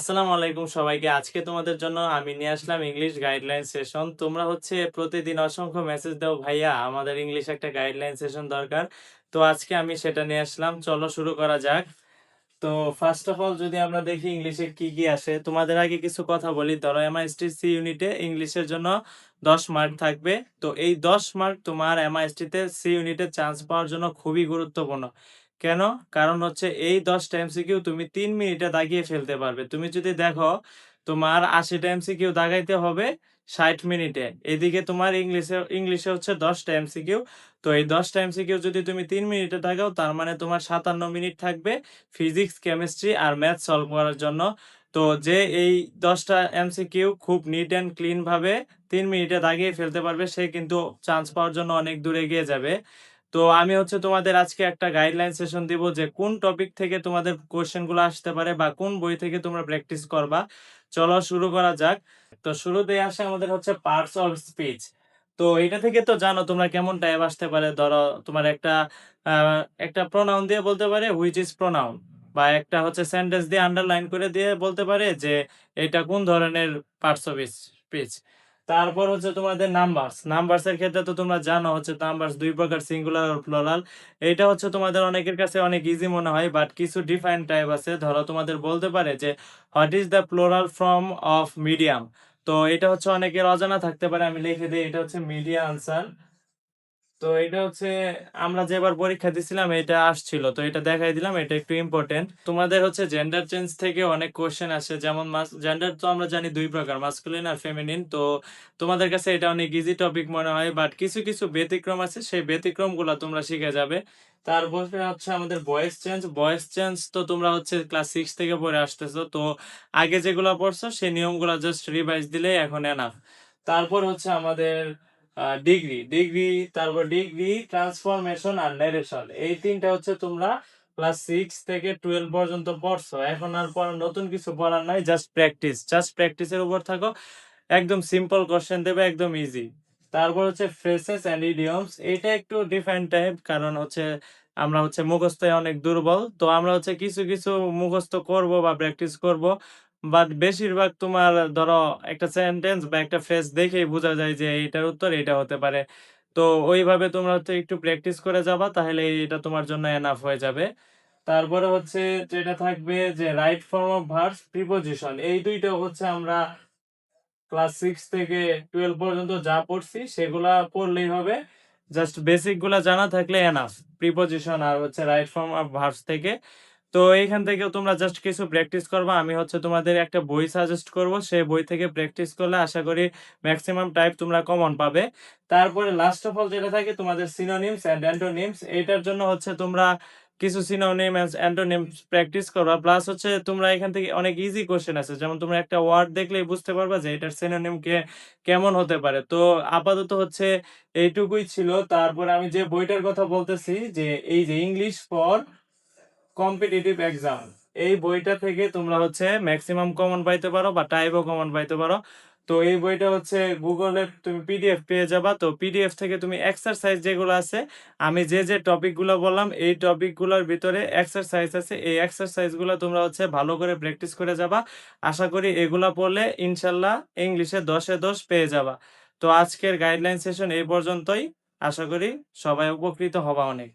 আসসালামু আলাইকুম সবাইকে। আজকে তোমাদের জন্য আমি নিয়ে আসলাম ইংলিশ গাইডলাইন সেশন। তোমরা প্রতিদিন অসংখ্য মেসেজ দাও, ভাইয়া আমাদের ইংলিশ একটা গাইডলাইন সেশন দরকার। তো আজকে আমি সেটা নিয়ে আসলাম। চলো শুরু করা যাক। তো ফার্স্ট অফ অল যদি আমরা দেখি ইংলিশে কি কি আসে, তোমাদের আগে কিছু কথা বলি। ধরো এমআইএসটি ইউনিটে ইংলিশের জন্য 10 মার্ক থাকবে। তো এই 10 মার্ক তোমার এমআইএসটিতে সি ইউনিটে চান্স পাওয়ার জন্য খুবই গুরুত্বপূর্ণ। কেন? কারণ এই 10টা এমসিকিউ তুমি 3 মিনিটে দাগিয়ে ফেলতে পারবে। তুমি যদি দেখো তোমার 80টা এমসিকিউ দাগাইতে হবে 60 মিনিটে। এদিকে তোমার ইংলিশে হচ্ছে 10টা এমসিকিউ। তো এই 10টা এমসিকিউ যদি তুমি 3 মিনিটে দাগাও, তার মানে তোমার 57 মিনিট থাকবে ফিজিক্স, কেমিস্ট্রি আর ম্যাথ সলভ করার জন্য। তো যে এই 10টা এমসিকিউ খুব নিট অ্যান্ড ক্লিন ভাবে 3 মিনিটে দাগিয়ে ফেলতে পারবে, সে কিন্তু চান্স পাওয়ার জন্য অনেক দূরে এগিয়ে যাবে। তো আমি তোমাদের আজকে একটা গাইডলাইন সেশন দিব যে কোন টপিক থেকে তোমাদের কোশ্চেন গুলো আসতে পারে বা কোন বই থেকে তোমরা প্র্যাকটিস করবা। চলো শুরু করা যাক। তো শুরুতেই আসে আমাদের পার্টস অফ স্পিচ। তো এটা থেকে তো জানো তোমরা কেমন টাইপ আসতে পারে। ধরো তোমার একটা প্রোনাউন দিয়ে বলতে পারে হুইচ ইজ প্রোনাউন, বা একটা সেন্টেন্স দিয়ে আন্ডারলাইন করে দিয়ে বলতে পারে যে এটা কোন ধরনের পার্টস অফ স্পিচ। তারপর তোমাদের নাম্বারস। নাম্বারস এর ক্ষেত্রে তো তোমরা জানো নাম্বারস দুই প্রকার, সিঙ্গুলার আর প্লুরাল। এটা তোমাদের অনেকের কাছে অনেক ইজি মনে হয়, বাট কিছু ডিফাইন টাইপ আছে। ধরো তোমাদের বলতে পারে যে what is the plural form of medium. তো এটা অনেকের অজানা থাকতে পারে, আমি লিখে দিই। এটা মিডিয়া আনসার। তো এটা আমরা যেবার পরীক্ষা দিছিলাম এটা আসছিল, তো এটা দেখাই দিলাম। এটা একটু ইম্পর্টেন্ট। তোমাদের জেন্ডার চেঞ্জ থেকে অনেক কোশ্চেন আসে, যেমন জেন্ডার তো আমরা জানি দুই প্রকার, মাস্কুলিন আর ফেমিনিন। তো তোমাদের কাছে এটা অনেক ইজি টপিক মনে হয়, বাট কিছু কিছু ব্যতিক্রম আছে, সেই ব্যতিক্রম গুলা তোমরা শিখে যাবে। তারপরে আমাদের ভয়েস চেঞ্জ। ভয়েস চেঞ্জ তো তোমরা ক্লাস 6 থেকে পড়ে আসতেছো, তো আগে যেগুলা পড়ছো সেই নিয়মগুলা জাস্ট রিভাইজ দিলেই এখন এনাফ। তারপর আমাদের ডিগ্রি ডিগ্রি তারপর ডিগ্রি, ট্রান্সফরমেশন আর নারেশন। এই তিনটা তোমরা ক্লাস 6 থেকে 12 পর্যন্ত পড়ছো। এখন আর নতুন কিছু পড়ার নাই, জাস্ট প্র্যাকটিস। জাস্ট প্র্যাকটিসের উপর থাকো। একদম সিম্পল কোশ্চেন দেবে, একদম ইজি। তারপর ফ্রেসেস এন্ড ইডিয়মস। এটা একটু ডিফারেন্ট টাইপ, কারণ আমরা মুখস্থ অনেক দুর্বল। তো আমরা কিছু কিছু মুখস্থ করব বা প্র্যাকটিস করব, বাট বেশিরভাগ তোমার ধরো একটা সেন্টেন্স বা একটা ফ্রেজ দেখেই বোঝা যায় যে এটার উত্তর এটা হতে পারে। তো ওইভাবে তোমরা একটু প্র্যাকটিস করে যাবা, তাহলে এটা তোমার জন্য এনাফ হয়ে যাবে। তারপরে যেটা থাকবে যে right form of verbs, preposition. এই দুইটা আমরা ক্লাস 6 থেকে 12 পর্যন্ত যা পড়ছি সেগুলা পড়লেই হবে। জাস্ট বেসিক গুলা জানা থাকলে এনাফ, প্রিপোজিশন আর রাইট ফর্ম অফ ভার্বস থেকে। তো এইখান থেকে তোমরা জাস্ট কিছু প্র্যাকটিস করবা। আমি তোমাদের একটা বই সাজেস্ট করব, সেই বই থেকে প্র্যাকটিস করলে আশা করি ম্যাক্সিমাম টাইপ তোমরা কমন পাবে। তারপরে লাস্ট অফ অল যেটা থাকে তোমাদের সিনোনিমস এন্ড অ্যান্টোনিমস। এটার জন্য তোমরা কিছু সিনোনিম এন্ড অ্যান্টোনিমস প্র্যাকটিস করবা। প্লাস তোমরা এখান থেকে অনেক ইজি কোশ্চেন আছে, যেমন তোমরা একটা ওয়ার্ড দেখলেই বুঝতে পারবা যে এটার সিনোনিম কেমন হতে পারে। তো আপাতত এইটুকুই ছিল। তারপরে আমি যে বইটার কথা বলতেছি, যে এই যে ইংলিশ ফর কম্পিটিটিভ এক্সাম, এই বইটা থেকে তোমরা ম্যাক্সিমাম কমন পাইতে পারো বা টাইপও কমন পাইতে পারো। তো এই বইটা গুগলে তুমি পিডিএফ পেয়ে যাবা। তো পিডিএফ থেকে তুমি এক্সারসাইজ যেগুলো আছে, আমি যে যে টপিক গুলো বললাম এই টপিক গুলোর ভিতরে এক্সারসাইজ আছে, এই এক্সারসাইজ গুলো তোমরা ভালো করে প্র্যাকটিস করে যাবা। আশা করি এগুলা পড়লে ইনশাল্লাহ ইংলিশে 10-এ 10 পেয়ে যাবা। তো আজকের গাইডলাইন সেশন এই পর্যন্তই। আশা করি সবাই উপকৃত হবা অনেক।